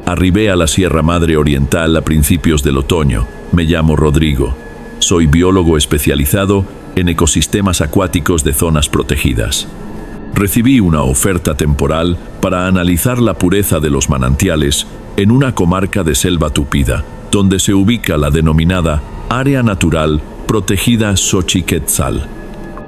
Arribé a la Sierra Madre Oriental a principios del otoño. Me llamo Rodrigo. Soy biólogo especializado en ecosistemas acuáticos de zonas protegidas. Recibí una oferta temporal para analizar la pureza de los manantiales en una comarca de selva tupida, donde se ubica la denominada Área Natural Protegida Xochiquetzal.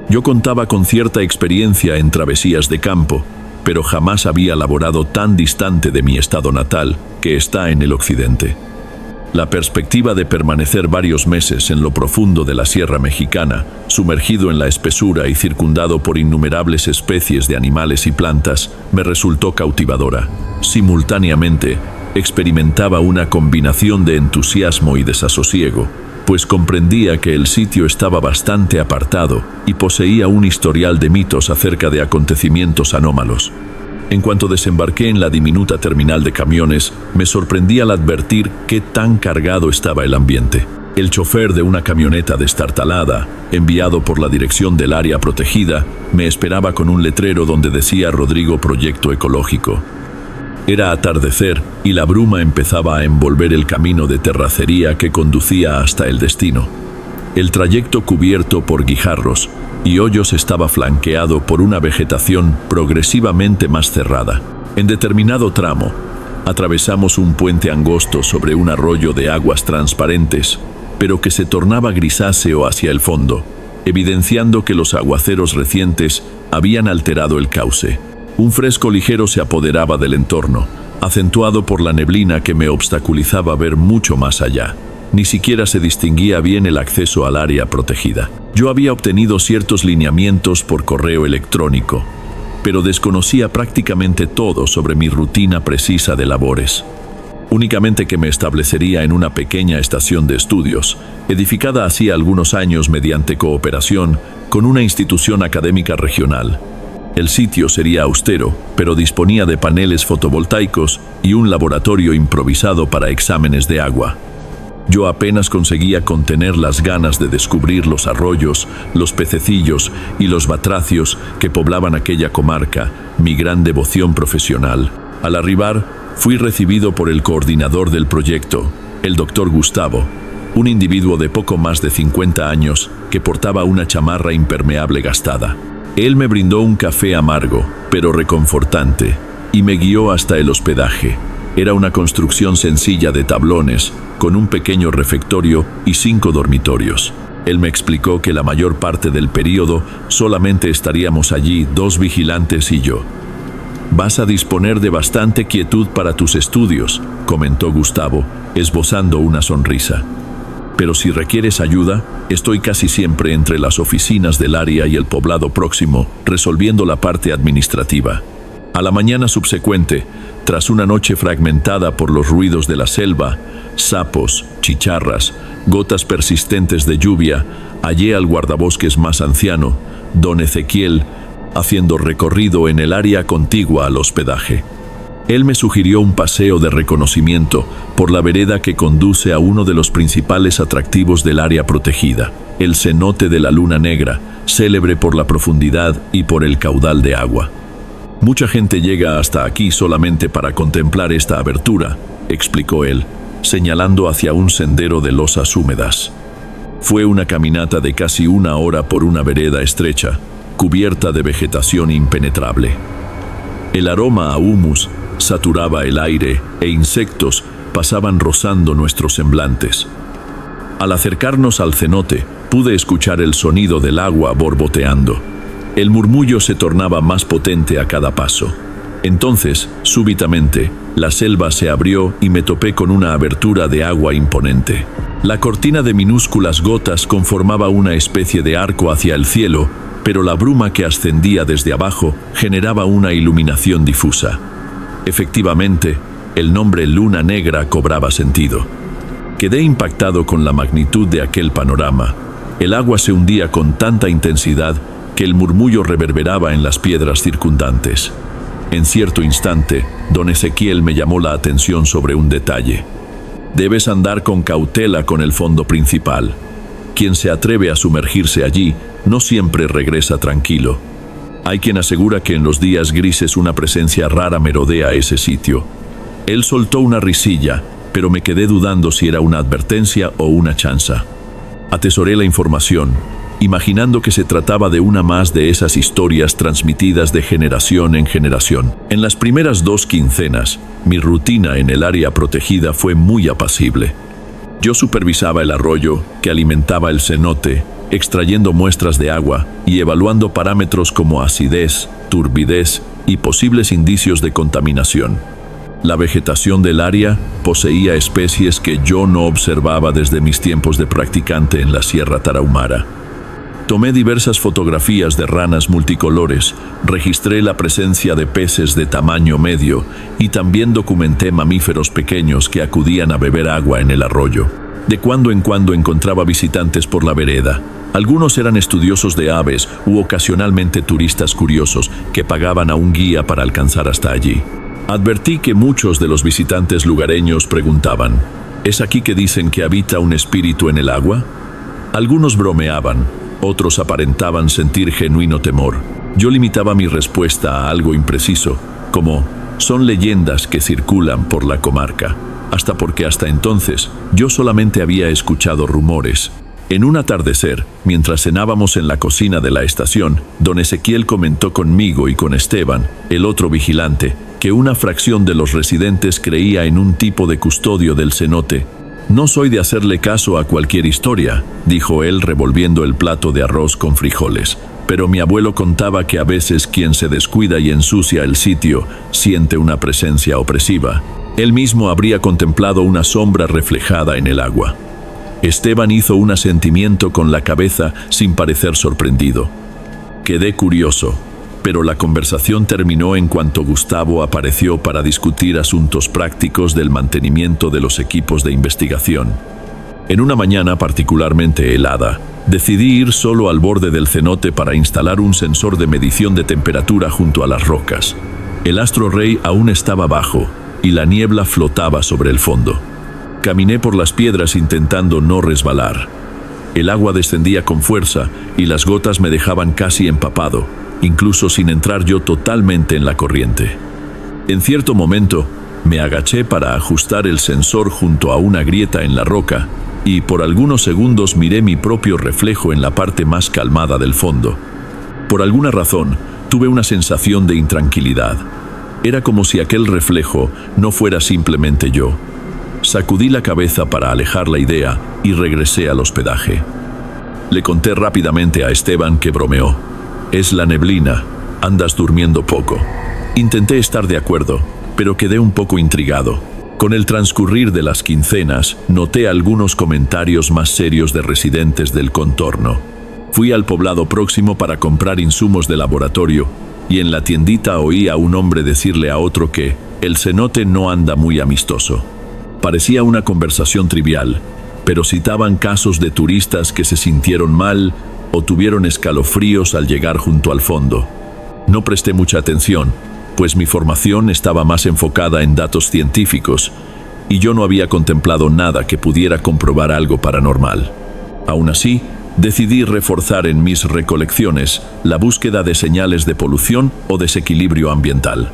Yo contaba con cierta experiencia en travesías de campo, pero jamás había laborado tan distante de mi estado natal, que está en el occidente. La perspectiva de permanecer varios meses en lo profundo de la Sierra Mexicana, sumergido en la espesura y circundado por innumerables especies de animales y plantas, me resultó cautivadora. Simultáneamente, experimentaba una combinación de entusiasmo y desasosiego, pues comprendía que el sitio estaba bastante apartado y poseía un historial de mitos acerca de acontecimientos anómalos. En cuanto desembarqué en la diminuta terminal de camiones, me sorprendí al advertir qué tan cargado estaba el ambiente. El chofer de una camioneta destartalada, enviado por la dirección del área protegida, me esperaba con un letrero donde decía Rodrigo Proyecto Ecológico. Era atardecer y la bruma empezaba a envolver el camino de terracería que conducía hasta el destino. El trayecto cubierto por guijarros y hoyos estaba flanqueado por una vegetación progresivamente más cerrada. En determinado tramo, atravesamos un puente angosto sobre un arroyo de aguas transparentes, pero que se tornaba grisáceo hacia el fondo, evidenciando que los aguaceros recientes habían alterado el cauce. Un fresco ligero se apoderaba del entorno, acentuado por la neblina que me obstaculizaba ver mucho más allá. Ni siquiera se distinguía bien el acceso al área protegida. Yo había obtenido ciertos lineamientos por correo electrónico, pero desconocía prácticamente todo sobre mi rutina precisa de labores. Únicamente que me establecería en una pequeña estación de estudios, edificada hacía algunos años mediante cooperación con una institución académica regional. El sitio sería austero, pero disponía de paneles fotovoltaicos y un laboratorio improvisado para exámenes de agua. Yo apenas conseguía contener las ganas de descubrir los arroyos, los pececillos y los batracios que poblaban aquella comarca, mi gran devoción profesional. Al arribar, fui recibido por el coordinador del proyecto, el doctor Gustavo, un individuo de poco más de 50 años que portaba una chamarra impermeable gastada. Él me brindó un café amargo, pero reconfortante, y me guió hasta el hospedaje. Era una construcción sencilla de tablones, con un pequeño refectorio y 5 dormitorios. Él me explicó que la mayor parte del período solamente estaríamos allí 2 vigilantes y yo. «Vas a disponer de bastante quietud para tus estudios», comentó Gustavo, esbozando una sonrisa. «Pero si requieres ayuda, estoy casi siempre entre las oficinas del área y el poblado próximo, resolviendo la parte administrativa». A la mañana subsecuente, tras una noche fragmentada por los ruidos de la selva, sapos, chicharras, gotas persistentes de lluvia, hallé al guardabosques más anciano, don Ezequiel, haciendo recorrido en el área contigua al hospedaje. Él me sugirió un paseo de reconocimiento por la vereda que conduce a uno de los principales atractivos del área protegida, el cenote de la Luna Negra, célebre por la profundidad y por el caudal de agua. «Mucha gente llega hasta aquí solamente para contemplar esta abertura», explicó él, señalando hacia un sendero de losas húmedas. Fue una caminata de casi 1 hora por una vereda estrecha, cubierta de vegetación impenetrable. El aroma a humus saturaba el aire e insectos pasaban rozando nuestros semblantes. Al acercarnos al cenote, pude escuchar el sonido del agua borboteando. El murmullo se tornaba más potente a cada paso. Entonces, súbitamente, la selva se abrió y me topé con una abertura de agua imponente. La cortina de minúsculas gotas conformaba una especie de arco hacia el cielo, pero la bruma que ascendía desde abajo generaba una iluminación difusa. Efectivamente, el nombre Luna Negra cobraba sentido. Quedé impactado con la magnitud de aquel panorama. El agua se hundía con tanta intensidad que el murmullo reverberaba en las piedras circundantes. En cierto instante, don Ezequiel me llamó la atención sobre un detalle. «Debes andar con cautela con el fondo principal. Quien se atreve a sumergirse allí no siempre regresa tranquilo. Hay quien asegura que en los días grises una presencia rara merodea ese sitio. Él soltó una risilla, pero me quedé dudando si era una advertencia o una chanza. Atesoré la información, imaginando que se trataba de una más de esas historias transmitidas de generación en generación. En las primeras 2 quincenas, mi rutina en el área protegida fue muy apacible. Yo supervisaba el arroyo que alimentaba el cenote, extrayendo muestras de agua y evaluando parámetros como acidez, turbidez y posibles indicios de contaminación. La vegetación del área poseía especies que yo no observaba desde mis tiempos de practicante en la Sierra Tarahumara. Tomé diversas fotografías de ranas multicolores, registré la presencia de peces de tamaño medio y también documenté mamíferos pequeños que acudían a beber agua en el arroyo. De cuando en cuando encontraba visitantes por la vereda. Algunos eran estudiosos de aves u ocasionalmente turistas curiosos que pagaban a un guía para alcanzar hasta allí. Advertí que muchos de los visitantes lugareños preguntaban: ¿es aquí que dicen que habita un espíritu en el agua? Algunos bromeaban, otros aparentaban sentir genuino temor. Yo limitaba mi respuesta a algo impreciso, como: son leyendas que circulan por la comarca, porque hasta entonces yo solamente había escuchado rumores. En un atardecer, mientras cenábamos en la cocina de la estación, don Ezequiel comentó conmigo y con Esteban, el otro vigilante, que una fracción de los residentes creía en un tipo de custodio del cenote. No soy de hacerle caso a cualquier historia, dijo él revolviendo el plato de arroz con frijoles, pero mi abuelo contaba que a veces quien se descuida y ensucia el sitio siente una presencia opresiva. Él mismo habría contemplado una sombra reflejada en el agua. Esteban hizo un asentimiento con la cabeza sin parecer sorprendido. Quedé curioso, pero la conversación terminó en cuanto Gustavo apareció para discutir asuntos prácticos del mantenimiento de los equipos de investigación. En una mañana particularmente helada, decidí ir solo al borde del cenote para instalar un sensor de medición de temperatura junto a las rocas. El astro rey aún estaba bajo y la niebla flotaba sobre el fondo. Caminé por las piedras intentando no resbalar. El agua descendía con fuerza y las gotas me dejaban casi empapado, incluso sin entrar yo totalmente en la corriente. En cierto momento, me agaché para ajustar el sensor junto a una grieta en la roca y por algunos segundos miré mi propio reflejo en la parte más calmada del fondo. Por alguna razón, tuve una sensación de intranquilidad. Era como si aquel reflejo no fuera simplemente yo. Sacudí la cabeza para alejar la idea y regresé al hospedaje. Le conté rápidamente a Esteban, que bromeó: «Es la neblina, andas durmiendo poco». Intenté estar de acuerdo, pero quedé un poco intrigado. Con el transcurrir de las quincenas, noté algunos comentarios más serios de residentes del contorno. Fui al poblado próximo para comprar insumos de laboratorio, y en la tiendita oí a un hombre decirle a otro que el cenote no anda muy amistoso. Parecía una conversación trivial, pero citaban casos de turistas que se sintieron mal o tuvieron escalofríos al llegar junto al fondo. No presté mucha atención, pues mi formación estaba más enfocada en datos científicos, y yo no había contemplado nada que pudiera comprobar algo paranormal. Aún así, decidí reforzar en mis recolecciones la búsqueda de señales de polución o desequilibrio ambiental.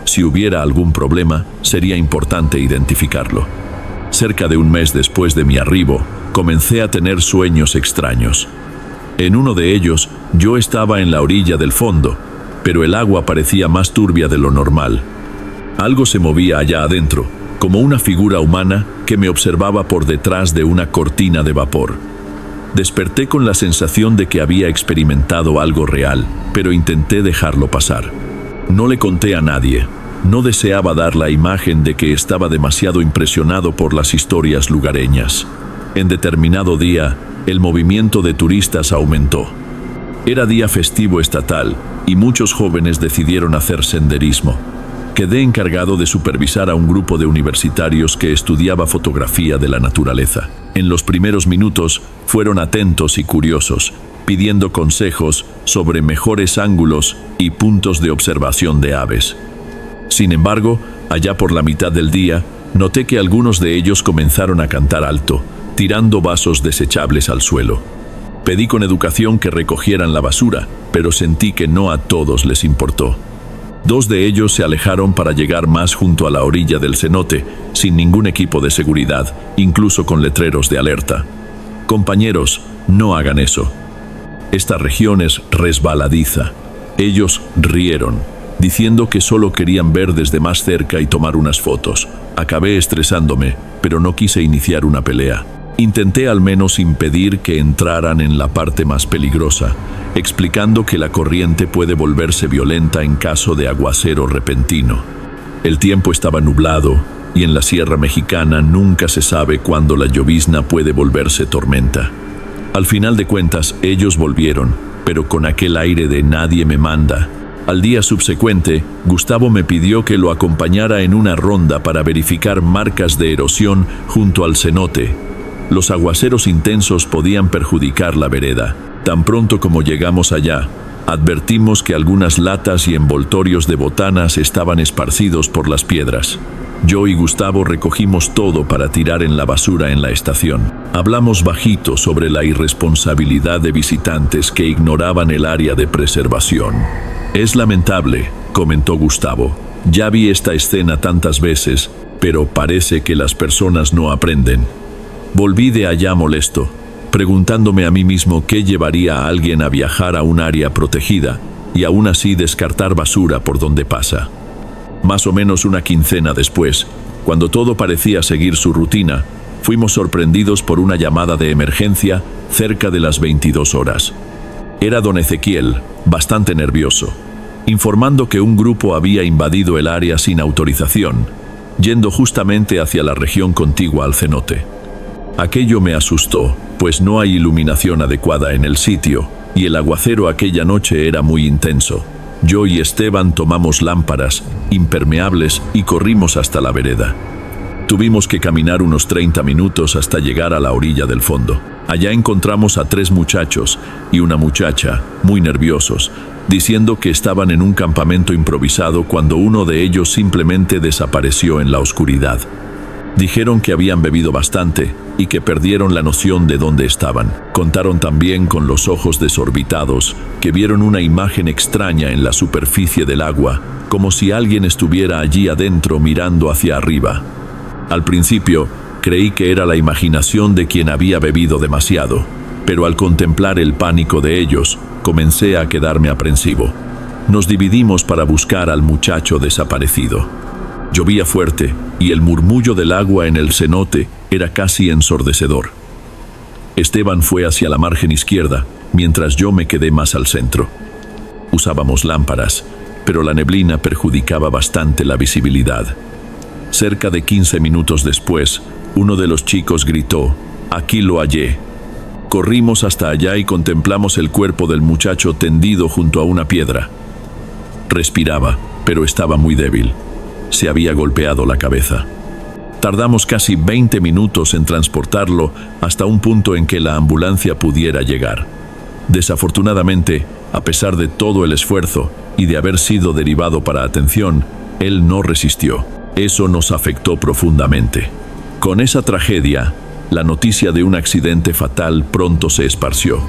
Si hubiera algún problema, sería importante identificarlo. Cerca de un mes después de mi arribo, comencé a tener sueños extraños. En uno de ellos, yo estaba en la orilla del fondo, pero el agua parecía más turbia de lo normal. Algo se movía allá adentro, como una figura humana que me observaba por detrás de una cortina de vapor. Desperté con la sensación de que había experimentado algo real, pero intenté dejarlo pasar. No le conté a nadie. No deseaba dar la imagen de que estaba demasiado impresionado por las historias lugareñas. En determinado día, el movimiento de turistas aumentó. Era día festivo estatal y muchos jóvenes decidieron hacer senderismo. Quedé encargado de supervisar a un grupo de universitarios que estudiaba fotografía de la naturaleza. En los primeros minutos fueron atentos y curiosos, pidiendo consejos sobre mejores ángulos y puntos de observación de aves. Sin embargo, allá por la mitad del día, noté que algunos de ellos comenzaron a cantar alto, tirando vasos desechables al suelo. Pedí con educación que recogieran la basura, pero sentí que no a todos les importó. 2 de ellos se alejaron para llegar más junto a la orilla del cenote, sin ningún equipo de seguridad, incluso con letreros de alerta. Compañeros, no hagan eso. Esta región es resbaladiza. Ellos rieron, diciendo que solo querían ver desde más cerca y tomar unas fotos. Acabé estresándome, pero no quise iniciar una pelea. Intenté al menos impedir que entraran en la parte más peligrosa, explicando que la corriente puede volverse violenta en caso de aguacero repentino. El tiempo estaba nublado y en la Sierra Mexicana nunca se sabe cuándo la llovizna puede volverse tormenta. Al final de cuentas, ellos volvieron, pero con aquel aire de nadie me manda. Al día subsecuente, Gustavo me pidió que lo acompañara en una ronda para verificar marcas de erosión junto al cenote. Los aguaceros intensos podían perjudicar la vereda. Tan pronto como llegamos allá, advertimos que algunas latas y envoltorios de botanas estaban esparcidos por las piedras. Yo y Gustavo recogimos todo para tirar en la basura en la estación. Hablamos bajito sobre la irresponsabilidad de visitantes que ignoraban el área de preservación. Es lamentable, comentó Gustavo. Ya vi esta escena tantas veces, pero parece que las personas no aprenden. Volví de allá molesto, preguntándome a mí mismo qué llevaría a alguien a viajar a un área protegida y aún así descartar basura por donde pasa. Más o menos una quincena después, cuando todo parecía seguir su rutina, fuimos sorprendidos por una llamada de emergencia cerca de las 22 horas. Era don Ezequiel, bastante nervioso, informando que un grupo había invadido el área sin autorización, yendo justamente hacia la región contigua al cenote. Aquello me asustó, pues no hay iluminación adecuada en el sitio, y el aguacero aquella noche era muy intenso. Yo y Esteban tomamos lámparas, impermeables y corrimos hasta la vereda. Tuvimos que caminar unos 30 minutos hasta llegar a la orilla del fondo. Allá encontramos a 3 muchachos y una muchacha, muy nerviosos, diciendo que estaban en un campamento improvisado cuando uno de ellos simplemente desapareció en la oscuridad. Dijeron que habían bebido bastante y que perdieron la noción de dónde estaban. Contaron también con los ojos desorbitados que vieron una imagen extraña en la superficie del agua, como si alguien estuviera allí adentro mirando hacia arriba. Al principio, creí que era la imaginación de quien había bebido demasiado, pero al contemplar el pánico de ellos, comencé a quedarme aprensivo. Nos dividimos para buscar al muchacho desaparecido. Llovía fuerte y el murmullo del agua en el cenote era casi ensordecedor. Esteban fue hacia la margen izquierda, mientras yo me quedé más al centro. Usábamos lámparas, pero la neblina perjudicaba bastante la visibilidad. Cerca de 15 minutos después, uno de los chicos gritó: «Aquí lo hallé». Corrimos hasta allá y contemplamos el cuerpo del muchacho tendido junto a una piedra. Respiraba, pero estaba muy débil. Se había golpeado la cabeza. Tardamos casi 20 minutos en transportarlo hasta un punto en que la ambulancia pudiera llegar. Desafortunadamente, a pesar de todo el esfuerzo y de haber sido derivado para atención, él no resistió. Eso nos afectó profundamente. Con esa tragedia, la noticia de un accidente fatal pronto se esparció.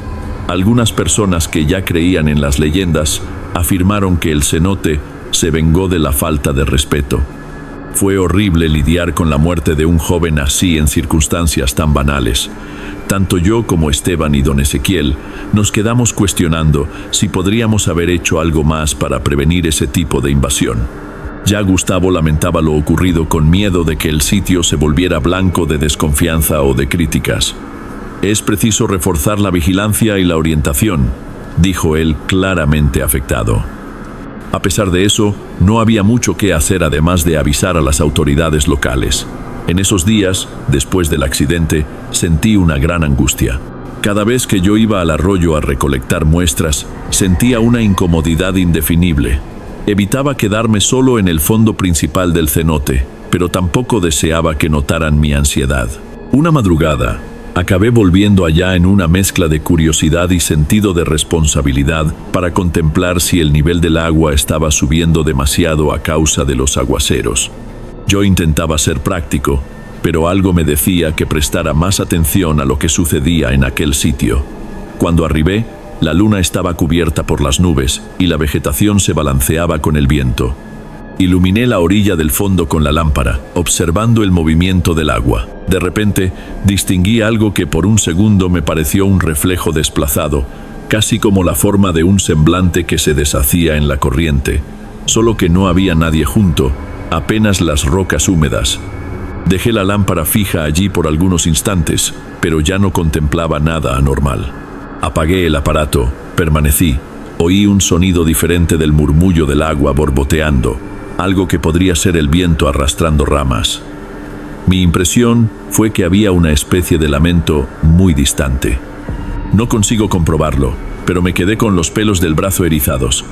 Algunas personas que ya creían en las leyendas afirmaron que el cenote se vengó de la falta de respeto. Fue horrible lidiar con la muerte de un joven así en circunstancias tan banales. Tanto yo como Esteban y don Ezequiel nos quedamos cuestionando si podríamos haber hecho algo más para prevenir ese tipo de invasión. Ya Gustavo lamentaba lo ocurrido con miedo de que el sitio se volviera blanco de desconfianza o de críticas. «Es preciso reforzar la vigilancia y la orientación», dijo él, claramente afectado. A pesar de eso, no había mucho que hacer además de avisar a las autoridades locales. En esos días, después del accidente, sentí una gran angustia. Cada vez que yo iba al arroyo a recolectar muestras, sentía una incomodidad indefinible. Evitaba quedarme solo en el fondo principal del cenote, pero tampoco deseaba que notaran mi ansiedad. Una madrugada, acabé volviendo allá en una mezcla de curiosidad y sentido de responsabilidad para contemplar si el nivel del agua estaba subiendo demasiado a causa de los aguaceros. Yo intentaba ser práctico, pero algo me decía que prestara más atención a lo que sucedía en aquel sitio. Cuando arribé, La luna estaba cubierta por las nubes y la vegetación se balanceaba con el viento. Iluminé la orilla del fondo con la lámpara, observando el movimiento del agua. De repente, distinguí algo que por un segundo me pareció un reflejo desplazado, casi como la forma de un semblante que se deshacía en la corriente, solo que no había nadie junto, apenas las rocas húmedas. Dejé la lámpara fija allí por algunos instantes, pero ya no contemplaba nada anormal. Apagué el aparato, permanecí, oí un sonido diferente del murmullo del agua borboteando, algo que podría ser el viento arrastrando ramas. Mi impresión fue que había una especie de lamento muy distante. No consigo comprobarlo, pero me quedé con los pelos del brazo erizados.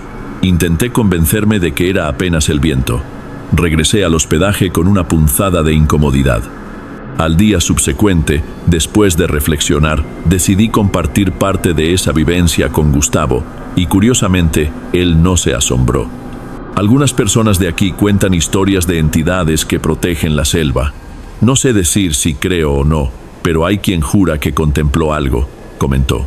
Intenté convencerme de que era apenas el viento. Regresé al hospedaje con una punzada de incomodidad. Al día subsecuente, después de reflexionar, decidí compartir parte de esa vivencia con Gustavo, y curiosamente, él no se asombró. Algunas personas de aquí cuentan historias de entidades que protegen la selva. No sé decir si creo o no, pero hay quien jura que contempló algo, comentó.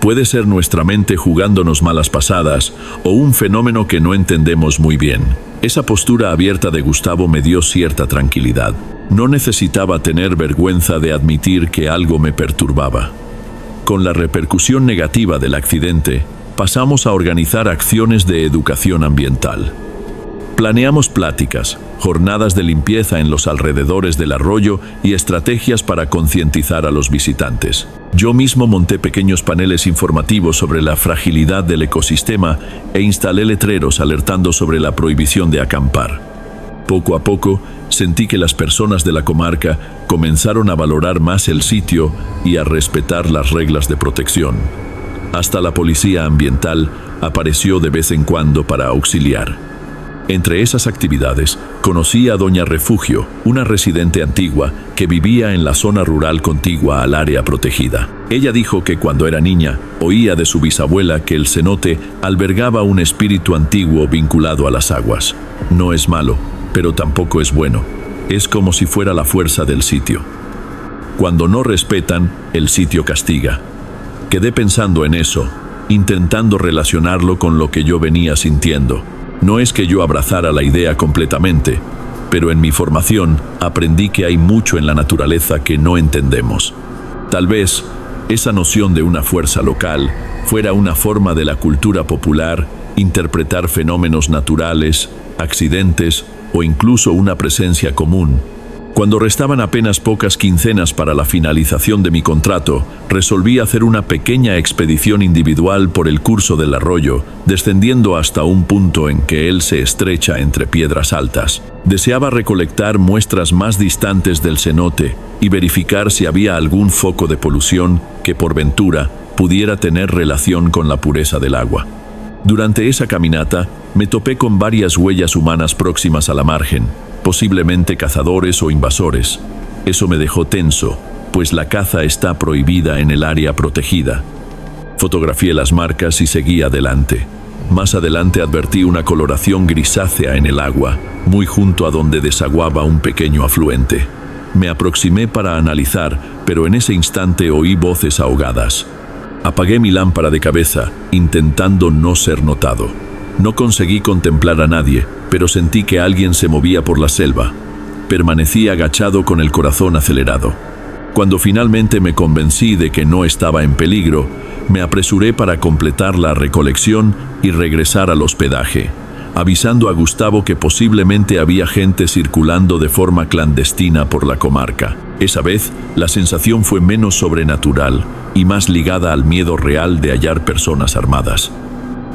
Puede ser nuestra mente jugándonos malas pasadas o un fenómeno que no entendemos muy bien. Esa postura abierta de Gustavo me dio cierta tranquilidad. No necesitaba tener vergüenza de admitir que algo me perturbaba. Con la repercusión negativa del accidente, pasamos a organizar acciones de educación ambiental. Planeamos pláticas, jornadas de limpieza en los alrededores del arroyo y estrategias para concientizar a los visitantes. Yo mismo monté pequeños paneles informativos sobre la fragilidad del ecosistema e instalé letreros alertando sobre la prohibición de acampar. Poco a poco, sentí que las personas de la comarca comenzaron a valorar más el sitio y a respetar las reglas de protección. Hasta la policía ambiental apareció de vez en cuando para auxiliar. Entre esas actividades, conocí a Doña Refugio, una residente antigua que vivía en la zona rural contigua al área protegida. Ella dijo que cuando era niña, oía de su bisabuela que el cenote albergaba un espíritu antiguo vinculado a las aguas. No es malo, pero tampoco es bueno. Es como si fuera la fuerza del sitio. Cuando no respetan, el sitio castiga. Quedé pensando en eso, intentando relacionarlo con lo que yo venía sintiendo. No es que yo abrazara la idea completamente, pero en mi formación aprendí que hay mucho en la naturaleza que no entendemos. Tal vez esa noción de una fuerza local fuera una forma de la cultura popular interpretar fenómenos naturales, accidentes o incluso una presencia común. Cuando restaban apenas pocas quincenas para la finalización de mi contrato, resolví hacer una pequeña expedición individual por el curso del arroyo, descendiendo hasta un punto en que él se estrecha entre piedras altas. Deseaba recolectar muestras más distantes del cenote y verificar si había algún foco de polución que, por ventura, pudiera tener relación con la pureza del agua. Durante esa caminata, me topé con varias huellas humanas próximas a la margen, posiblemente cazadores o invasores. Eso me dejó tenso, pues la caza está prohibida en el área protegida. Fotografié las marcas y seguí adelante. Más adelante advertí una coloración grisácea en el agua, muy junto a donde desaguaba un pequeño afluente. Me aproximé para analizar, pero en ese instante oí voces ahogadas. Apagué mi lámpara de cabeza, intentando no ser notado. No conseguí contemplar a nadie, pero sentí que alguien se movía por la selva. Permanecí agachado con el corazón acelerado. Cuando finalmente me convencí de que no estaba en peligro, me apresuré para completar la recolección y regresar al hospedaje, avisando a Gustavo que posiblemente había gente circulando de forma clandestina por la comarca. Esa vez, la sensación fue menos sobrenatural y más ligada al miedo real de hallar personas armadas.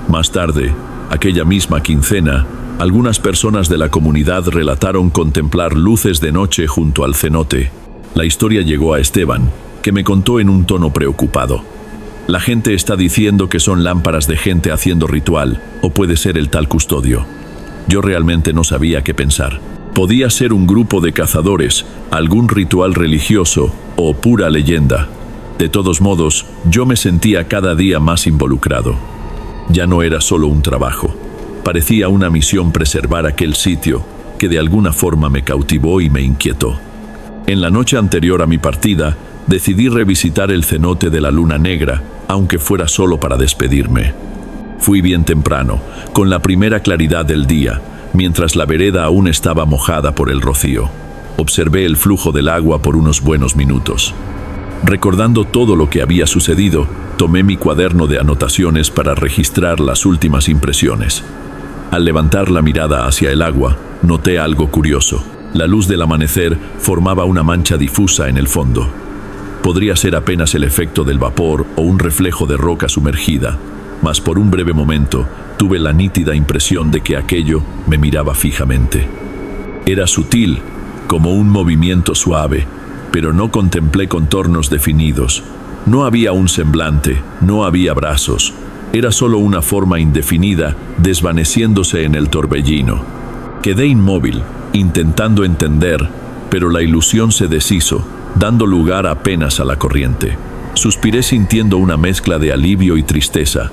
Más tarde, aquella misma quincena, algunas personas de la comunidad relataron contemplar luces de noche junto al cenote. La historia llegó a Esteban, que me contó en un tono preocupado. La gente está diciendo que son lámparas de gente haciendo ritual, o puede ser el tal custodio. Yo realmente no sabía qué pensar. Podía ser un grupo de cazadores, algún ritual religioso o pura leyenda. De todos modos, yo me sentía cada día más involucrado. Ya no era solo un trabajo. Parecía una misión preservar aquel sitio, que de alguna forma me cautivó y me inquietó. En la noche anterior a mi partida, decidí revisitar el cenote de la Luna Negra, aunque fuera solo para despedirme. Fui bien temprano, con la primera claridad del día, mientras la vereda aún estaba mojada por el rocío. Observé el flujo del agua por unos buenos minutos. Recordando todo lo que había sucedido, tomé mi cuaderno de anotaciones para registrar las últimas impresiones. Al levantar la mirada hacia el agua, noté algo curioso. La luz del amanecer formaba una mancha difusa en el fondo. Podría ser apenas el efecto del vapor o un reflejo de roca sumergida, mas por un breve momento tuve la nítida impresión de que aquello me miraba fijamente. Era sutil, como un movimiento suave, pero no contemplé contornos definidos. No había un semblante, no había brazos. Era solo una forma indefinida desvaneciéndose en el torbellino. Quedé inmóvil, intentando entender, pero la ilusión se deshizo, dando lugar apenas a la corriente. Suspiré sintiendo una mezcla de alivio y tristeza.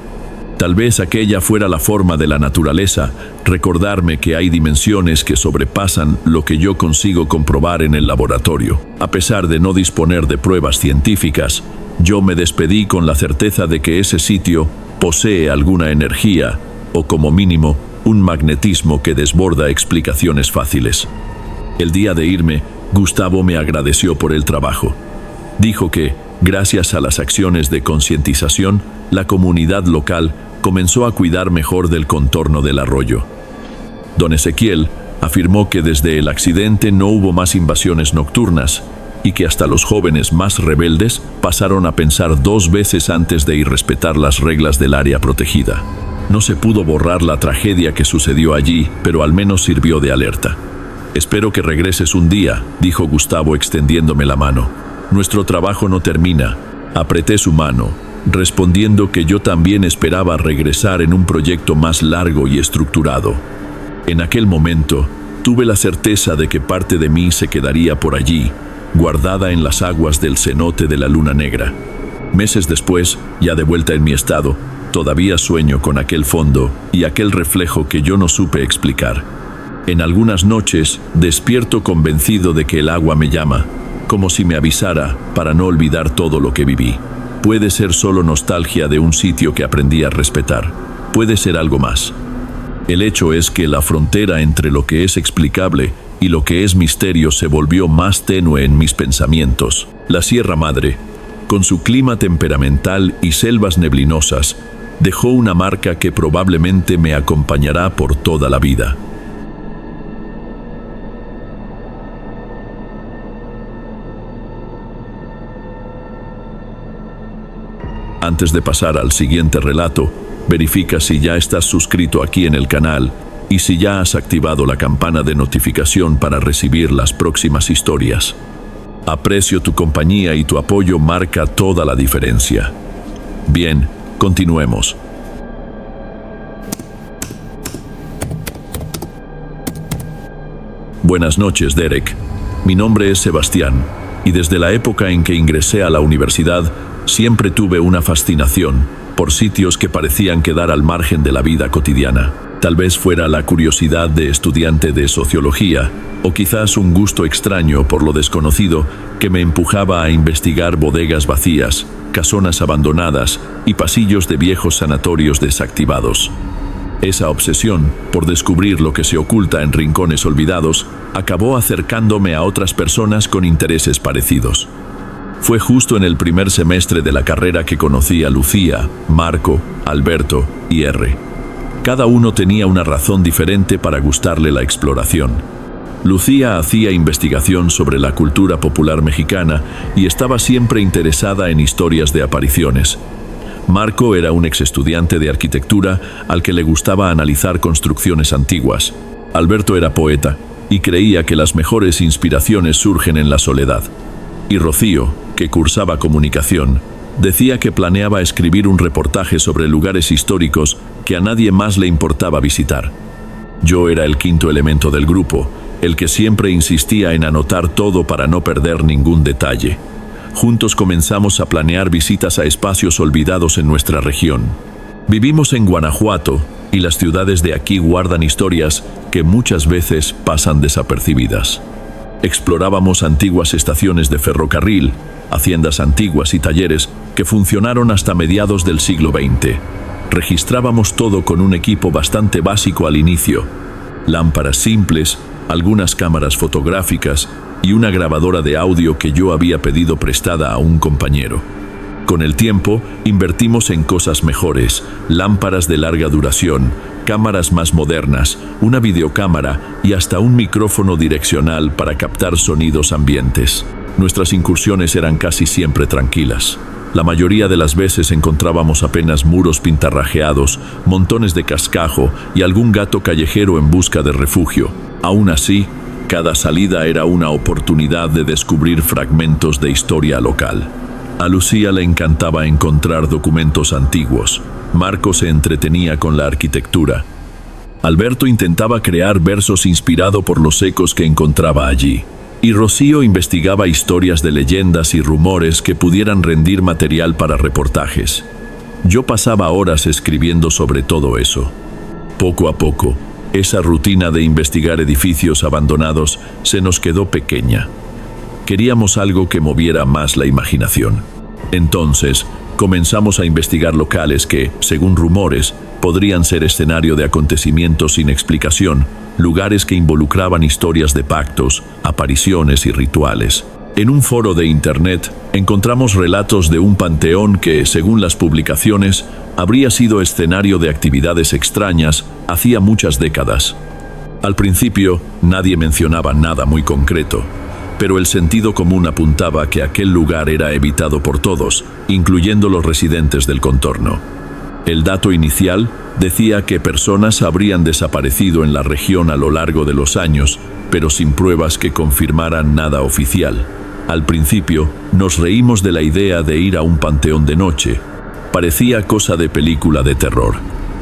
Tal vez aquella fuera la forma de la naturaleza, recordarme que hay dimensiones que sobrepasan lo que yo consigo comprobar en el laboratorio. A pesar de no disponer de pruebas científicas, yo me despedí con la certeza de que ese sitio posee alguna energía, o como mínimo, un magnetismo que desborda explicaciones fáciles. El día de irme, Gustavo me agradeció por el trabajo. Dijo que, gracias a las acciones de concientización, la comunidad local comenzó a cuidar mejor del contorno del arroyo. Don Ezequiel afirmó que desde el accidente no hubo más invasiones nocturnas y que hasta los jóvenes más rebeldes pasaron a pensar 2 veces antes de irrespetar las reglas del área protegida. No se pudo borrar la tragedia que sucedió allí, pero al menos sirvió de alerta. «Espero que regreses un día», dijo Gustavo extendiéndome la mano. «Nuestro trabajo no termina». Apreté su mano, respondiendo que yo también esperaba regresar en un proyecto más largo y estructurado. En aquel momento, tuve la certeza de que parte de mí se quedaría por allí, guardada en las aguas del cenote de la Luna Negra. Meses después, ya de vuelta en mi estado, todavía sueño con aquel fondo y aquel reflejo que yo no supe explicar. En algunas noches, despierto convencido de que el agua me llama, como si me avisara para no olvidar todo lo que viví. Puede ser solo nostalgia de un sitio que aprendí a respetar. Puede ser algo más. El hecho es que la frontera entre lo que es explicable y lo que es misterio se volvió más tenue en mis pensamientos. La Sierra Madre, con su clima temperamental y selvas neblinosas, dejó una marca que probablemente me acompañará por toda la vida. Antes de pasar al siguiente relato, verifica si ya estás suscrito aquí en el canal y si ya has activado la campana de notificación para recibir las próximas historias. Aprecio tu compañía y tu apoyo marca toda la diferencia. Bien, continuemos. Buenas noches, Derek. Mi nombre es Sebastián, y desde la época en que ingresé a la universidad, siempre tuve una fascinación por sitios que parecían quedar al margen de la vida cotidiana. Tal vez fuera la curiosidad de estudiante de sociología, o quizás un gusto extraño por lo desconocido que me empujaba a investigar bodegas vacías, casonas abandonadas y pasillos de viejos sanatorios desactivados. Esa obsesión por descubrir lo que se oculta en rincones olvidados acabó acercándome a otras personas con intereses parecidos. Fue justo en el primer semestre de la carrera que conocí a Lucía, Marco, Alberto y R. Cada uno tenía una razón diferente para gustarle la exploración. Lucía hacía investigación sobre la cultura popular mexicana y estaba siempre interesada en historias de apariciones. Marco era un exestudiante de arquitectura al que le gustaba analizar construcciones antiguas. Alberto era poeta y creía que las mejores inspiraciones surgen en la soledad. Y Rocío, que cursaba comunicación, decía que planeaba escribir un reportaje sobre lugares históricos que a nadie más le importaba visitar. Yo era el quinto elemento del grupo, el que siempre insistía en anotar todo para no perder ningún detalle. Juntos comenzamos a planear visitas a espacios olvidados en nuestra región. Vivimos en Guanajuato y las ciudades de aquí guardan historias que muchas veces pasan desapercibidas. Explorábamos antiguas estaciones de ferrocarril, haciendas antiguas y talleres que funcionaron hasta mediados del siglo XX. Registrábamos todo con un equipo bastante básico al inicio: lámparas simples, algunas cámaras fotográficas y una grabadora de audio que yo había pedido prestada a un compañero. Con el tiempo, invertimos en cosas mejores: lámparas de larga duración, cámaras más modernas, una videocámara y hasta un micrófono direccional para captar sonidos ambientes. Nuestras incursiones eran casi siempre tranquilas. La mayoría de las veces encontrábamos apenas muros pintarrajeados, montones de cascajo y algún gato callejero en busca de refugio. Aún así, cada salida era una oportunidad de descubrir fragmentos de historia local. A Lucía le encantaba encontrar documentos antiguos. Marco se entretenía con la arquitectura. Alberto intentaba crear versos inspirado por los ecos que encontraba allí. Y Rocío investigaba historias de leyendas y rumores que pudieran rendir material para reportajes. Yo pasaba horas escribiendo sobre todo eso. Poco a poco, esa rutina de investigar edificios abandonados se nos quedó pequeña. Queríamos algo que moviera más la imaginación. Entonces, comenzamos a investigar locales que, según rumores, podrían ser escenario de acontecimientos sin explicación, lugares que involucraban historias de pactos, apariciones y rituales. En un foro de internet encontramos relatos de un panteón que, según las publicaciones, habría sido escenario de actividades extrañas hacía muchas décadas. Al principio, nadie mencionaba nada muy concreto, pero el sentido común apuntaba que aquel lugar era evitado por todos, incluyendo los residentes del contorno. El dato inicial decía que personas habrían desaparecido en la región a lo largo de los años, pero sin pruebas que confirmaran nada oficial. Al principio, nos reímos de la idea de ir a un panteón de noche. Parecía cosa de película de terror.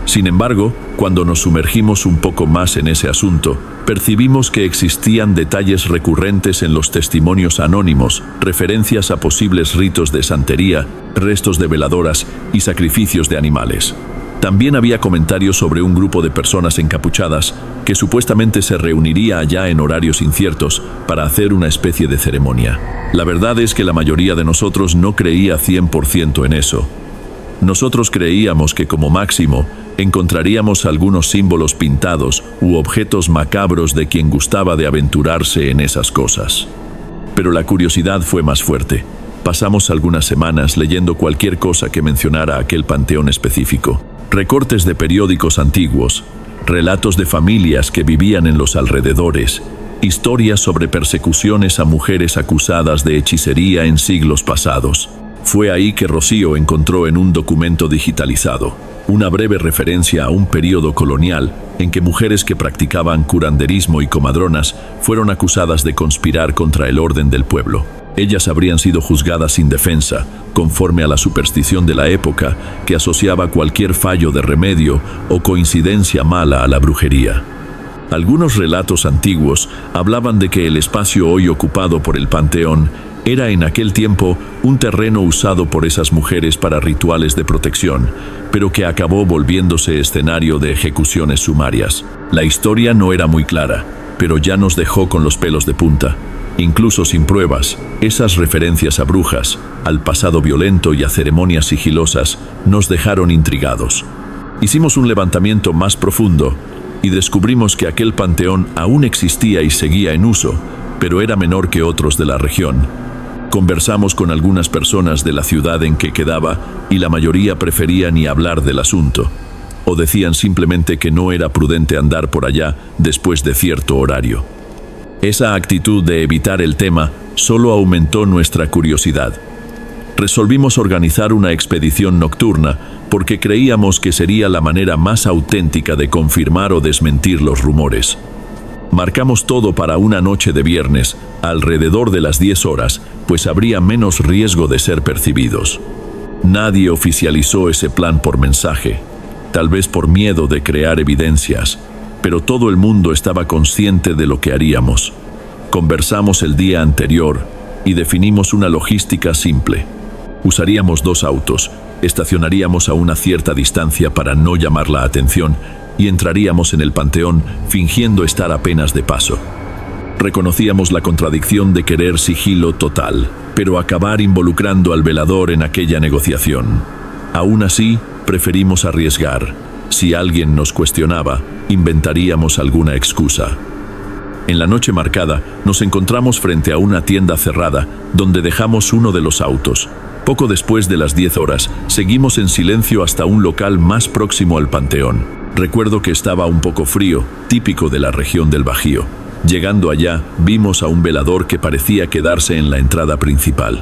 Sin embargo, cuando nos sumergimos un poco más en ese asunto, percibimos que existían detalles recurrentes en los testimonios anónimos, referencias a posibles ritos de santería, restos de veladoras y sacrificios de animales. También había comentarios sobre un grupo de personas encapuchadas que supuestamente se reuniría allá en horarios inciertos para hacer una especie de ceremonia. La verdad es que la mayoría de nosotros no creía 100% en eso. Nosotros creíamos que como máximo encontraríamos algunos símbolos pintados u objetos macabros de quien gustaba de aventurarse en esas cosas. Pero la curiosidad fue más fuerte. Pasamos algunas semanas leyendo cualquier cosa que mencionara aquel panteón específico. Recortes de periódicos antiguos, relatos de familias que vivían en los alrededores, historias sobre persecuciones a mujeres acusadas de hechicería en siglos pasados. Fue ahí que Rocío encontró en un documento digitalizado una breve referencia a un período colonial en que mujeres que practicaban curanderismo y comadronas fueron acusadas de conspirar contra el orden del pueblo. Ellas habrían sido juzgadas sin defensa, conforme a la superstición de la época que asociaba cualquier fallo de remedio o coincidencia mala a la brujería. Algunos relatos antiguos hablaban de que el espacio hoy ocupado por el panteón era en aquel tiempo un terreno usado por esas mujeres para rituales de protección, pero que acabó volviéndose escenario de ejecuciones sumarias. La historia no era muy clara, pero ya nos dejó con los pelos de punta. Incluso sin pruebas, esas referencias a brujas, al pasado violento y a ceremonias sigilosas nos dejaron intrigados. Hicimos un levantamiento más profundo y descubrimos que aquel panteón aún existía y seguía en uso, pero era menor que otros de la región. Conversamos con algunas personas de la ciudad en que quedaba y la mayoría prefería ni hablar del asunto, o decían simplemente que no era prudente andar por allá después de cierto horario. Esa actitud de evitar el tema solo aumentó nuestra curiosidad. Resolvimos organizar una expedición nocturna porque creíamos que sería la manera más auténtica de confirmar o desmentir los rumores. Marcamos todo para una noche de viernes, alrededor de las 10 horas, pues habría menos riesgo de ser percibidos. Nadie oficializó ese plan por mensaje, tal vez por miedo de crear evidencias, pero todo el mundo estaba consciente de lo que haríamos. Conversamos el día anterior y definimos una logística simple. Usaríamos 2 autos, estacionaríamos a una cierta distancia para no llamar la atención y entraríamos en el panteón fingiendo estar apenas de paso. Reconocíamos la contradicción de querer sigilo total, pero acabar involucrando al velador en aquella negociación. Aún así, preferimos arriesgar. Si alguien nos cuestionaba, inventaríamos alguna excusa. En la noche marcada, nos encontramos frente a una tienda cerrada, donde dejamos uno de los autos. Poco después de las 10 horas, seguimos en silencio hasta un local más próximo al panteón. Recuerdo que estaba un poco frío, típico de la región del Bajío. Llegando allá, vimos a un velador que parecía quedarse en la entrada principal.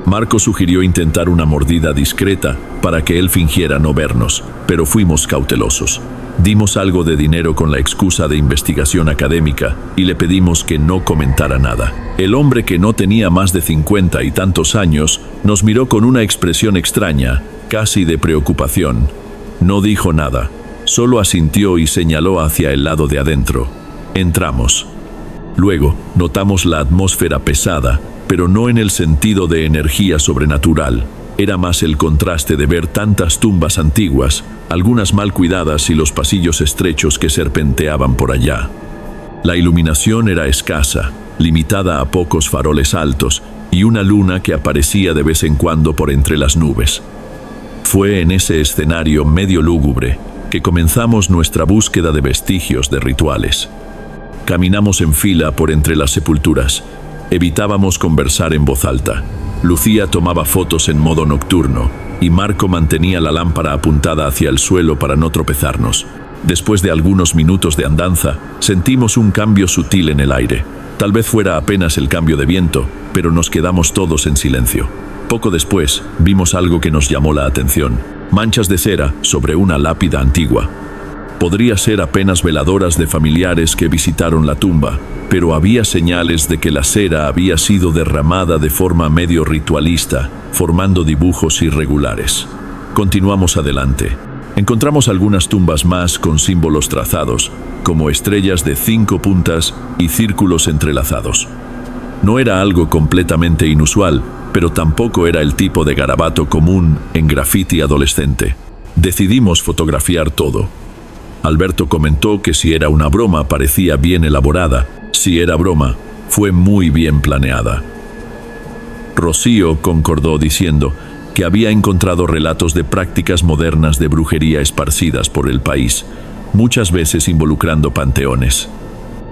Marco sugirió intentar una mordida discreta para que él fingiera no vernos, pero fuimos cautelosos. Dimos algo de dinero con la excusa de investigación académica y le pedimos que no comentara nada. El hombre, que no tenía más de 50 y tantos años, nos miró con una expresión extraña, casi de preocupación. No dijo nada, solo asintió y señaló hacia el lado de adentro. Entramos. Luego, notamos la atmósfera pesada, pero no en el sentido de energía sobrenatural. Era más el contraste de ver tantas tumbas antiguas, algunas mal cuidadas, y los pasillos estrechos que serpenteaban por allá. La iluminación era escasa, limitada a pocos faroles altos y una luna que aparecía de vez en cuando por entre las nubes. Fue en ese escenario medio lúgubre que comenzamos nuestra búsqueda de vestigios de rituales. Caminamos en fila por entre las sepulturas. Evitábamos conversar en voz alta. Lucía tomaba fotos en modo nocturno y Marco mantenía la lámpara apuntada hacia el suelo para no tropezarnos. Después de algunos minutos de andanza, sentimos un cambio sutil en el aire. Tal vez fuera apenas el cambio de viento, pero nos quedamos todos en silencio. Poco después, vimos algo que nos llamó la atención. Manchas de cera sobre una lápida antigua. Podría ser apenas veladoras de familiares que visitaron la tumba, pero había señales de que la cera había sido derramada de forma medio ritualista, formando dibujos irregulares. Continuamos adelante. Encontramos algunas tumbas más con símbolos trazados, como estrellas de 5 puntas y círculos entrelazados. No era algo completamente inusual, pero tampoco era el tipo de garabato común en graffiti adolescente. Decidimos fotografiar todo. Alberto comentó que si era una broma parecía bien elaborada. Si era broma, fue muy bien planeada. Rocío concordó diciendo que había encontrado relatos de prácticas modernas de brujería esparcidas por el país, muchas veces involucrando panteones.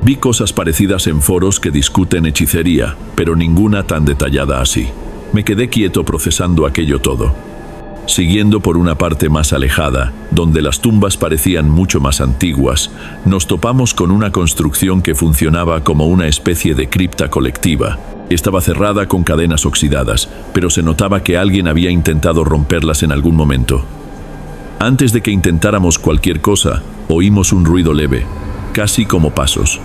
Vi cosas parecidas en foros que discuten hechicería, pero ninguna tan detallada así. Me quedé quieto procesando aquello todo. Siguiendo por una parte más alejada, donde las tumbas parecían mucho más antiguas, nos topamos con una construcción que funcionaba como una especie de cripta colectiva. Estaba cerrada con cadenas oxidadas, pero se notaba que alguien había intentado romperlas en algún momento. Antes de que intentáramos cualquier cosa, oímos un ruido leve, casi como pasos.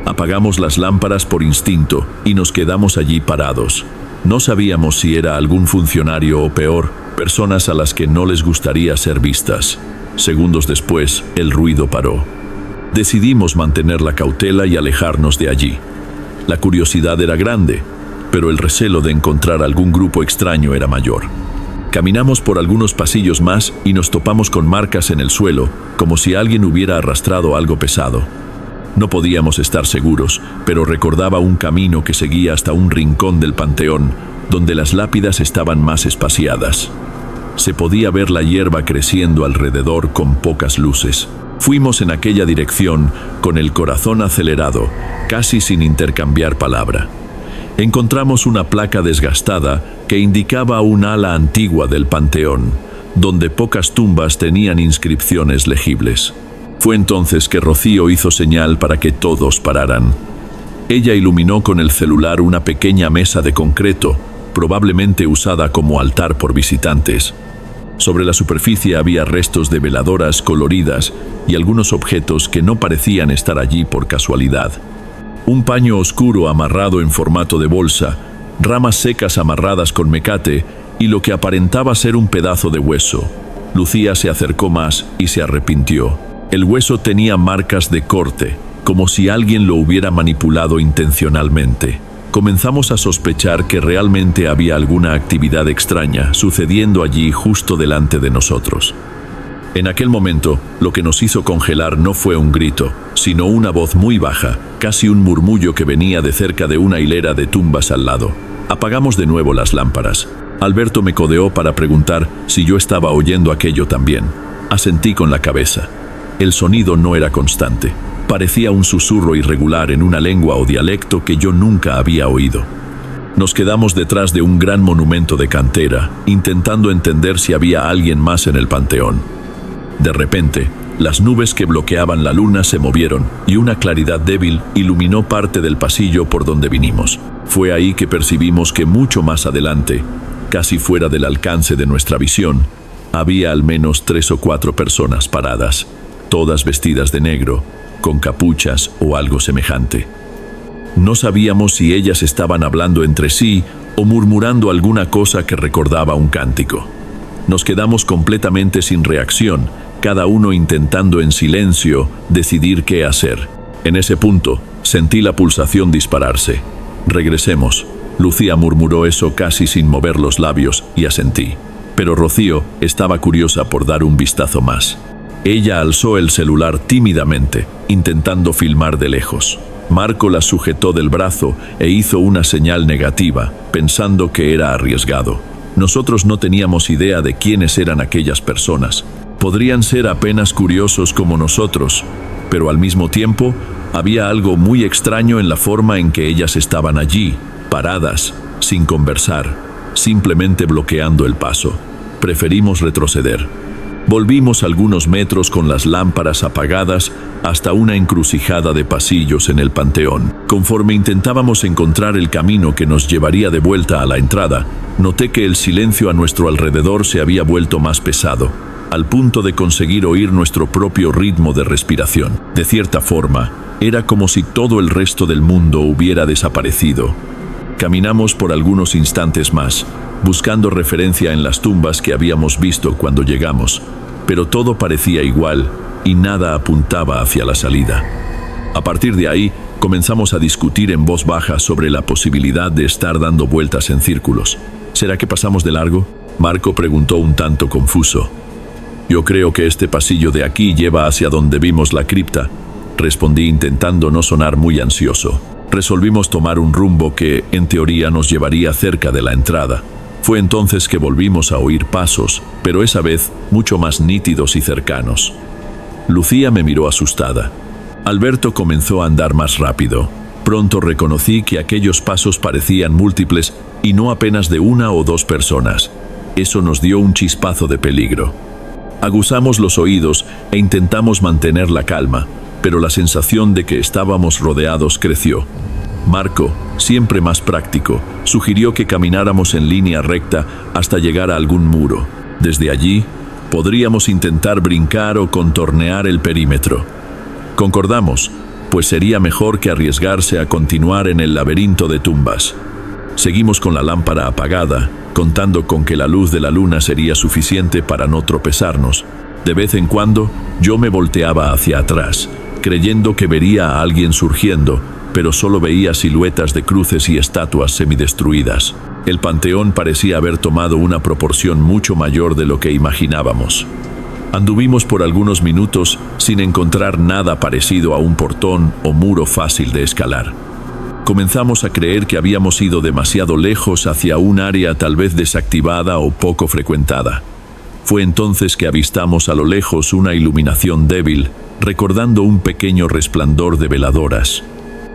Apagamos las lámparas por instinto y nos quedamos allí parados. No sabíamos si era algún funcionario o peor, personas a las que no les gustaría ser vistas. Segundos después, el ruido paró. Decidimos mantener la cautela y alejarnos de allí. La curiosidad era grande, pero el recelo de encontrar algún grupo extraño era mayor. Caminamos por algunos pasillos más y nos topamos con marcas en el suelo, como si alguien hubiera arrastrado algo pesado. No podíamos estar seguros, pero recordaba un camino que seguía hasta un rincón del panteón, donde las lápidas estaban más espaciadas. Se podía ver la hierba creciendo alrededor con pocas luces. Fuimos en aquella dirección con el corazón acelerado, casi sin intercambiar palabra. Encontramos una placa desgastada que indicaba un ala antigua del panteón, donde pocas tumbas tenían inscripciones legibles. Fue entonces que Rocío hizo señal para que todos pararan. Ella iluminó con el celular una pequeña mesa de concreto, probablemente usada como altar por visitantes. Sobre la superficie había restos de veladoras coloridas y algunos objetos que no parecían estar allí por casualidad. Un paño oscuro amarrado en formato de bolsa, ramas secas amarradas con mecate y lo que aparentaba ser un pedazo de hueso. Lucía se acercó más y se arrepintió. El hueso tenía marcas de corte, como si alguien lo hubiera manipulado intencionalmente. Comenzamos a sospechar que realmente había alguna actividad extraña sucediendo allí justo delante de nosotros. En aquel momento, lo que nos hizo congelar no fue un grito, sino una voz muy baja, casi un murmullo que venía de cerca de una hilera de tumbas al lado. Apagamos de nuevo las lámparas. Alberto me codeó para preguntar si yo estaba oyendo aquello también. Asentí con la cabeza. El sonido no era constante. Parecía un susurro irregular en una lengua o dialecto que yo nunca había oído. Nos quedamos detrás de un gran monumento de cantera, intentando entender si había alguien más en el panteón. De repente, las nubes que bloqueaban la luna se movieron y una claridad débil iluminó parte del pasillo por donde vinimos. Fue ahí que percibimos que mucho más adelante, casi fuera del alcance de nuestra visión, había al menos 3 o 4 personas paradas, todas vestidas de negro, con capuchas o algo semejante. No sabíamos si ellas estaban hablando entre sí o murmurando alguna cosa que recordaba un cántico. Nos quedamos completamente sin reacción, cada uno intentando en silencio decidir qué hacer. En ese punto, sentí la pulsación dispararse. «Regresemos». Lucía murmuró eso casi sin mover los labios y asentí. Pero Rocío estaba curiosa por dar un vistazo más. Ella alzó el celular tímidamente, intentando filmar de lejos. Marco la sujetó del brazo e hizo una señal negativa, pensando que era arriesgado. Nosotros no teníamos idea de quiénes eran aquellas personas. Podrían ser apenas curiosos como nosotros, pero al mismo tiempo había algo muy extraño en la forma en que ellas estaban allí, paradas, sin conversar, simplemente bloqueando el paso. Preferimos retroceder. Volvimos algunos metros con las lámparas apagadas hasta una encrucijada de pasillos en el panteón. Conforme intentábamos encontrar el camino que nos llevaría de vuelta a la entrada, noté que el silencio a nuestro alrededor se había vuelto más pesado, al punto de conseguir oír nuestro propio ritmo de respiración. De cierta forma, era como si todo el resto del mundo hubiera desaparecido. Caminamos por algunos instantes más, buscando referencia en las tumbas que habíamos visto cuando llegamos, pero todo parecía igual y nada apuntaba hacia la salida. A partir de ahí, comenzamos a discutir en voz baja sobre la posibilidad de estar dando vueltas en círculos. ¿Será que pasamos de largo?, Marco preguntó un tanto confuso. «Yo creo que este pasillo de aquí lleva hacia donde vimos la cripta», respondí intentando no sonar muy ansioso. Resolvimos tomar un rumbo que, en teoría, nos llevaría cerca de la entrada. Fue entonces que volvimos a oír pasos, pero esa vez mucho más nítidos y cercanos. Lucía me miró asustada. Alberto comenzó a andar más rápido. Pronto reconocí que aquellos pasos parecían múltiples y no apenas de 1 o 2 personas. Eso nos dio un chispazo de peligro. Aguzamos los oídos e intentamos mantener la calma, pero la sensación de que estábamos rodeados creció. Marco, siempre más práctico, sugirió que camináramos en línea recta hasta llegar a algún muro. Desde allí, podríamos intentar brincar o contornear el perímetro. Concordamos, pues sería mejor que arriesgarse a continuar en el laberinto de tumbas. Seguimos con la lámpara apagada, contando con que la luz de la luna sería suficiente para no tropezarnos. De vez en cuando, yo me volteaba hacia atrás, creyendo que vería a alguien surgiendo, pero solo veía siluetas de cruces y estatuas semidestruidas. El panteón parecía haber tomado una proporción mucho mayor de lo que imaginábamos. Anduvimos por algunos minutos sin encontrar nada parecido a un portón o muro fácil de escalar. Comenzamos a creer que habíamos ido demasiado lejos hacia un área tal vez desactivada o poco frecuentada. Fue entonces que avistamos a lo lejos una iluminación débil, recordando un pequeño resplandor de veladoras.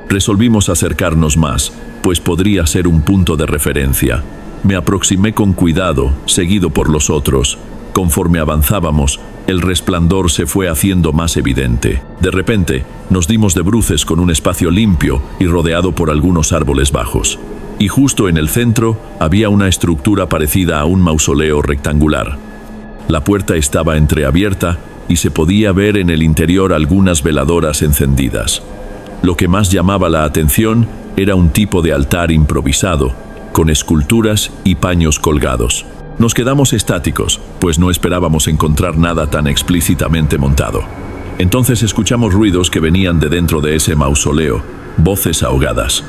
Resolvimos acercarnos más, pues podría ser un punto de referencia. Me aproximé con cuidado, seguido por los otros. Conforme avanzábamos, el resplandor se fue haciendo más evidente. De repente, nos dimos de bruces con un espacio limpio y rodeado por algunos árboles bajos. Y justo en el centro había una estructura parecida a un mausoleo rectangular. La puerta estaba entreabierta y se podía ver en el interior algunas veladoras encendidas. Lo que más llamaba la atención era un tipo de altar improvisado, con esculturas y paños colgados. Nos quedamos estáticos, pues no esperábamos encontrar nada tan explícitamente montado. Entonces escuchamos ruidos que venían de dentro de ese mausoleo, voces ahogadas.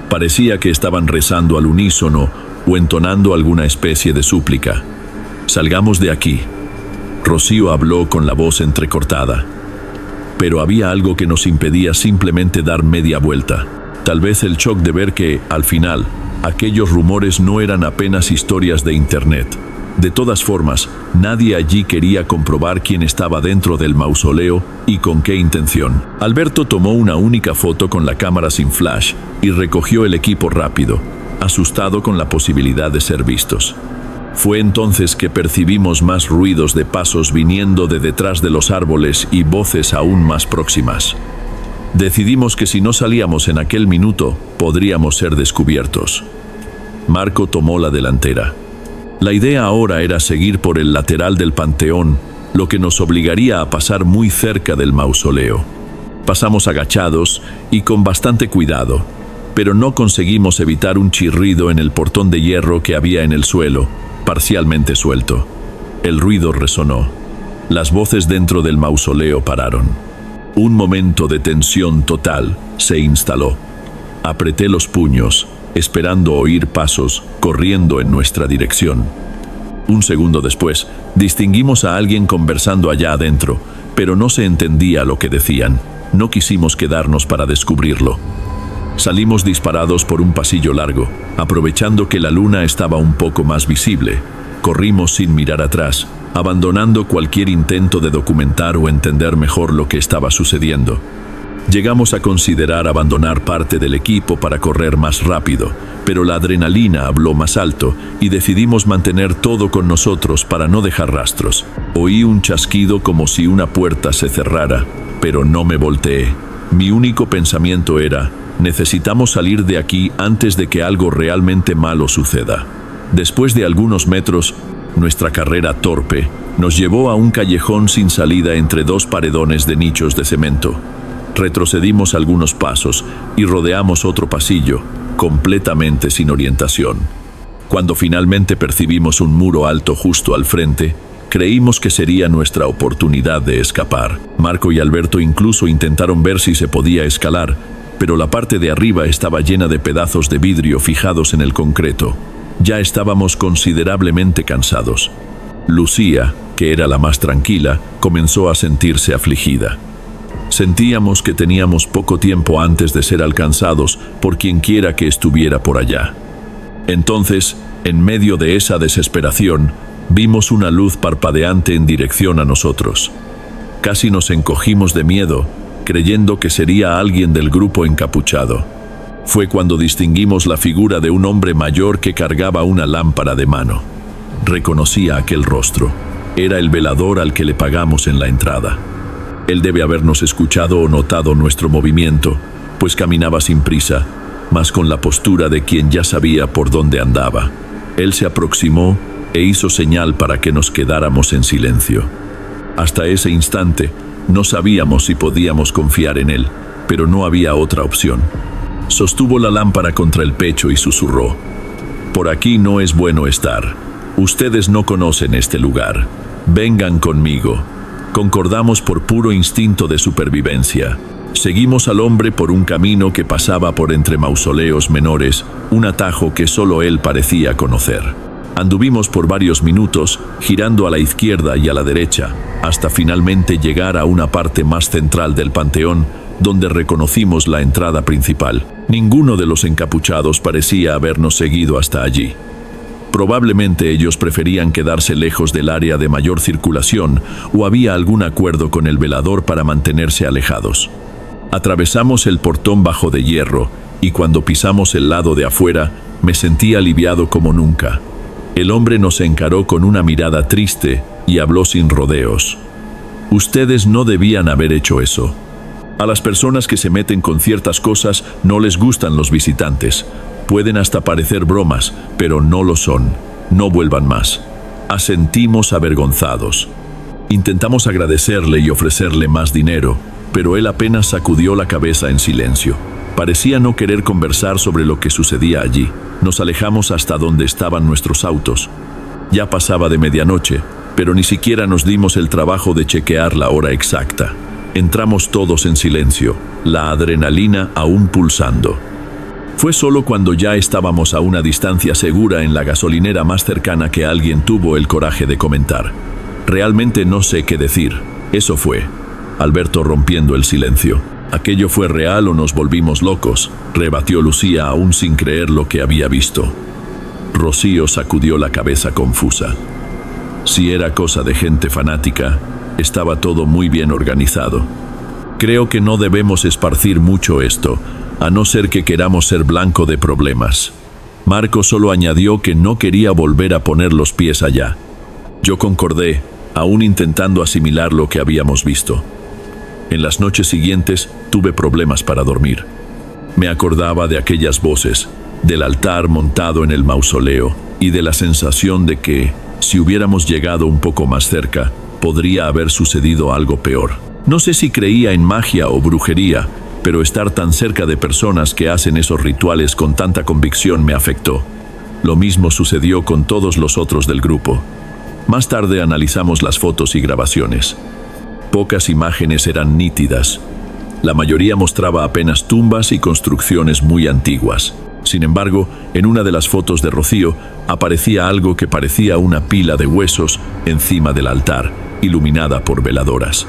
Parecía que estaban rezando al unísono o entonando alguna especie de súplica. «Salgamos de aquí». Rocío habló con la voz entrecortada. Pero había algo que nos impedía simplemente dar media vuelta. Tal vez el shock de ver que, al final, aquellos rumores no eran apenas historias de internet. De todas formas, nadie allí quería comprobar quién estaba dentro del mausoleo y con qué intención. Alberto tomó una única foto con la cámara sin flash y recogió el equipo rápido, asustado con la posibilidad de ser vistos. Fue entonces que percibimos más ruidos de pasos viniendo de detrás de los árboles y voces aún más próximas. Decidimos que si no salíamos en aquel minuto, podríamos ser descubiertos. Marco tomó la delantera. La idea ahora era seguir por el lateral del panteón, lo que nos obligaría a pasar muy cerca del mausoleo. Pasamos agachados y con bastante cuidado, pero no conseguimos evitar un chirrido en el portón de hierro que había en el suelo, parcialmente suelto. El ruido resonó. Las voces dentro del mausoleo pararon. Un momento de tensión total se instaló. Apreté los puños, esperando oír pasos corriendo en nuestra dirección. Un segundo después, distinguimos a alguien conversando allá adentro, pero no se entendía lo que decían. No quisimos quedarnos para descubrirlo. Salimos disparados por un pasillo largo, aprovechando que la luna estaba un poco más visible. Corrimos sin mirar atrás, abandonando cualquier intento de documentar o entender mejor lo que estaba sucediendo. Llegamos a considerar abandonar parte del equipo para correr más rápido, pero la adrenalina habló más alto y decidimos mantener todo con nosotros para no dejar rastros. Oí un chasquido como si una puerta se cerrara, pero no me volteé. Mi único pensamiento era: necesitamos salir de aquí antes de que algo realmente malo suceda. Después de algunos metros, nuestra carrera torpe nos llevó a un callejón sin salida entre dos paredones de nichos de cemento. Retrocedimos algunos pasos y rodeamos otro pasillo, completamente sin orientación. Cuando finalmente percibimos un muro alto justo al frente, creímos que sería nuestra oportunidad de escapar. Marco y Alberto incluso intentaron ver si se podía escalar, pero la parte de arriba estaba llena de pedazos de vidrio fijados en el concreto. Ya estábamos considerablemente cansados. Lucía, que era la más tranquila, comenzó a sentirse afligida. Sentíamos que teníamos poco tiempo antes de ser alcanzados por quienquiera que estuviera por allá. Entonces, en medio de esa desesperación, vimos una luz parpadeante en dirección a nosotros. Casi nos encogimos de miedo, creyendo que sería alguien del grupo encapuchado. Fue cuando distinguimos la figura de un hombre mayor que cargaba una lámpara de mano. Reconocí a aquel rostro. Era el velador al que le pagamos en la entrada. Él debe habernos escuchado o notado nuestro movimiento, pues caminaba sin prisa, mas con la postura de quien ya sabía por dónde andaba. Él se aproximó e hizo señal para que nos quedáramos en silencio. Hasta ese instante, no sabíamos si podíamos confiar en él, pero no había otra opción. Sostuvo la lámpara contra el pecho y susurró: «Por aquí no es bueno estar. Ustedes no conocen este lugar. Vengan conmigo». Concordamos por puro instinto de supervivencia. Seguimos al hombre por un camino que pasaba por entre mausoleos menores, un atajo que solo él parecía conocer. Anduvimos por varios minutos, girando a la izquierda y a la derecha, hasta finalmente llegar a una parte más central del panteón, donde reconocimos la entrada principal. Ninguno de los encapuchados parecía habernos seguido hasta allí. Probablemente ellos preferían quedarse lejos del área de mayor circulación o había algún acuerdo con el velador para mantenerse alejados. Atravesamos el portón bajo de hierro y cuando pisamos el lado de afuera me sentí aliviado como nunca. El hombre nos encaró con una mirada triste y habló sin rodeos. Ustedes no debían haber hecho eso. A las personas que se meten con ciertas cosas no les gustan los visitantes. Pueden hasta parecer bromas, pero no lo son. No vuelvan más. Asentimos avergonzados. Intentamos agradecerle y ofrecerle más dinero, pero él apenas sacudió la cabeza en silencio. Parecía no querer conversar sobre lo que sucedía allí. Nos alejamos hasta donde estaban nuestros autos. Ya pasaba de medianoche, pero ni siquiera nos dimos el trabajo de chequear la hora exacta. Entramos todos en silencio, la adrenalina aún pulsando. Fue solo cuando ya estábamos a una distancia segura en la gasolinera más cercana que alguien tuvo el coraje de comentar: Realmente no sé qué decir. Eso fue. Alberto rompiendo el silencio. ¿Aquello fue real o nos volvimos locos?, rebatió Lucía aún sin creer lo que había visto. Rocío sacudió la cabeza confusa. Si era cosa de gente fanática, estaba todo muy bien organizado. Creo que no debemos esparcir mucho esto, a no ser que queramos ser blanco de problemas. Marco solo añadió que no quería volver a poner los pies allá. Yo concordé, aún intentando asimilar lo que habíamos visto. En las noches siguientes tuve problemas para dormir. Me acordaba de aquellas voces, del altar montado en el mausoleo y de la sensación de que, si hubiéramos llegado un poco más cerca, podría haber sucedido algo peor. No sé si creía en magia o brujería, pero estar tan cerca de personas que hacen esos rituales con tanta convicción me afectó. Lo mismo sucedió con todos los otros del grupo. Más tarde analizamos las fotos y grabaciones. Pocas imágenes eran nítidas. La mayoría mostraba apenas tumbas y construcciones muy antiguas. Sin embargo, en una de las fotos de Rocío aparecía algo que parecía una pila de huesos encima del altar, iluminada por veladoras.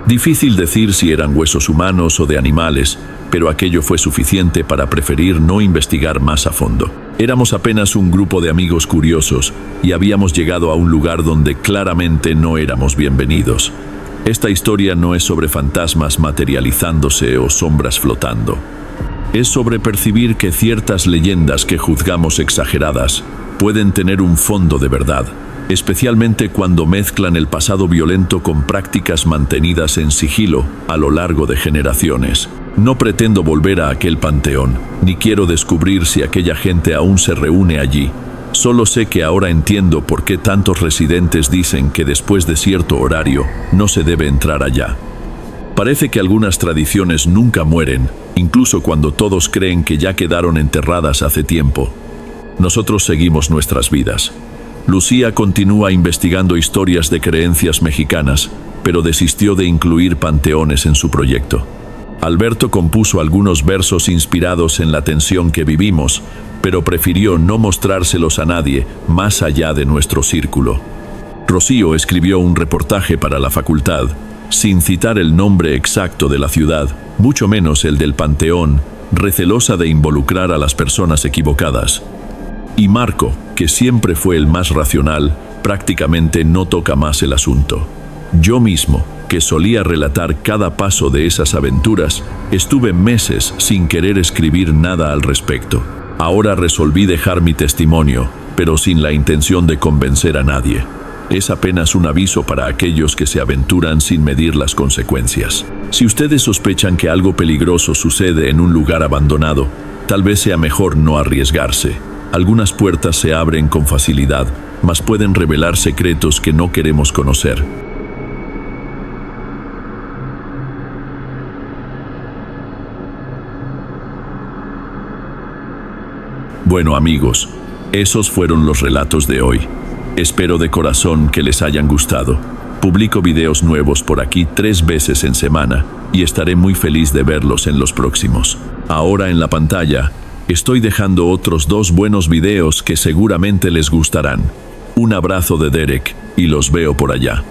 Difícil decir si eran huesos humanos o de animales, pero aquello fue suficiente para preferir no investigar más a fondo. Éramos apenas un grupo de amigos curiosos y habíamos llegado a un lugar donde claramente no éramos bienvenidos. Esta historia no es sobre fantasmas materializándose o sombras flotando. Es sobre percibir que ciertas leyendas que juzgamos exageradas pueden tener un fondo de verdad, especialmente cuando mezclan el pasado violento con prácticas mantenidas en sigilo a lo largo de generaciones. No pretendo volver a aquel panteón, ni quiero descubrir si aquella gente aún se reúne allí. Solo sé que ahora entiendo por qué tantos residentes dicen que después de cierto horario no se debe entrar allá. Parece que algunas tradiciones nunca mueren, incluso cuando todos creen que ya quedaron enterradas hace tiempo. Nosotros seguimos nuestras vidas. Lucía continúa investigando historias de creencias mexicanas, pero desistió de incluir panteones en su proyecto. Alberto compuso algunos versos inspirados en la tensión que vivimos, pero prefirió no mostrárselos a nadie más allá de nuestro círculo. Rocío escribió un reportaje para la facultad, sin citar el nombre exacto de la ciudad, mucho menos el del panteón, recelosa de involucrar a las personas equivocadas. Y Marco, que siempre fue el más racional, prácticamente no toca más el asunto. Yo mismo, que solía relatar cada paso de esas aventuras, estuve meses sin querer escribir nada al respecto. Ahora resolví dejar mi testimonio, pero sin la intención de convencer a nadie. Es apenas un aviso para aquellos que se aventuran sin medir las consecuencias. Si ustedes sospechan que algo peligroso sucede en un lugar abandonado, tal vez sea mejor no arriesgarse. Algunas puertas se abren con facilidad, mas pueden revelar secretos que no queremos conocer. Bueno, amigos, esos fueron los relatos de hoy. Espero de corazón que les hayan gustado. Publico videos nuevos por aquí 3 veces en semana y estaré muy feliz de verlos en los próximos. Ahora en la pantalla estoy dejando otros 2 buenos videos que seguramente les gustarán. Un abrazo de Derek y los veo por allá.